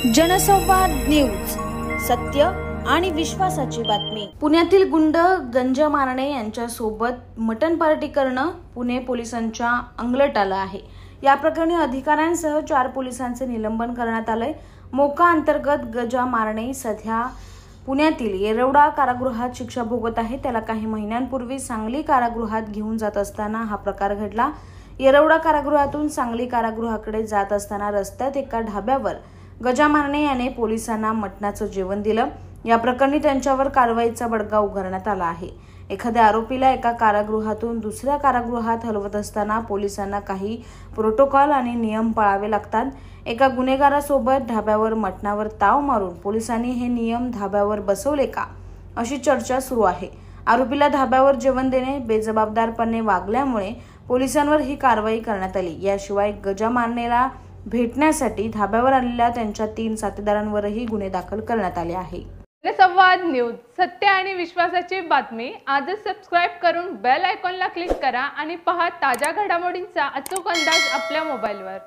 जनसंवाद न्यूज, सत्य आणि विश्वासाची बातमी। पुण्यातील गुंड गंजा मारणे यांच्या सोबत मटण पार्टी करणं पुणे पोलिसांच्या अंगलट आलं आहे। या प्रकरणी अधिकाऱ्यांसह 4 पोलिसांचे निलंबन करण्यात आले। मोका अंतर्गत गंजा मारणे सध्या पुण्यातील येरवडा कारागृहात शिक्षा भोगत आहे। त्याला काही महिन्यांपूर्वी सांगली कारागृहात घेऊन जात असताना हा प्रकार घडला। येरवडा कारागृहातून सांगली कारागृहाकडे जात असताना रस्त्यात एका ढाब्यावर गंजा मारणे याने पोलिसांना मटणाचं जेवण दिलं। या प्रकरणी त्यांच्यावर कारवाईचा बडगा उगारण्यात आला आहे। एखाद्या आरोपीला एका कारागृहातून दुसऱ्या कारागृहात हलवत असताना पोलिसांना काही प्रोटोकॉल आणि नियम पाळावे लागतात। एका गुन्हेगारासोबत ढाब्यावर मटणावर ताव मारून पोलिसांनी हे नियम धाब्यावर बसवले का, अशी चर्चा सुरू आहे। आरोपीला धाब्यावर जेवण देणे बेजबाबदारपणे वागल्यामुळे पोलिसांवर ही कारवाई करण्यात आली। याशिवाय गंजा मारणेला भेटण्यासाठी धाब्यावर आलेल्या त्यांच्या 3 साथीदारांवरही गुन्हे दाखल करण्यात आले आहे। जनसंवाद न्यूज, सत्य आणि विश्वासाची बातमी। आजच सबस्क्राइब करून बेल आयकॉनला क्लिक करा आणि पहा ताज्या घडामोडींचा अचूक अंदाज आपल्या मोबाईलवर।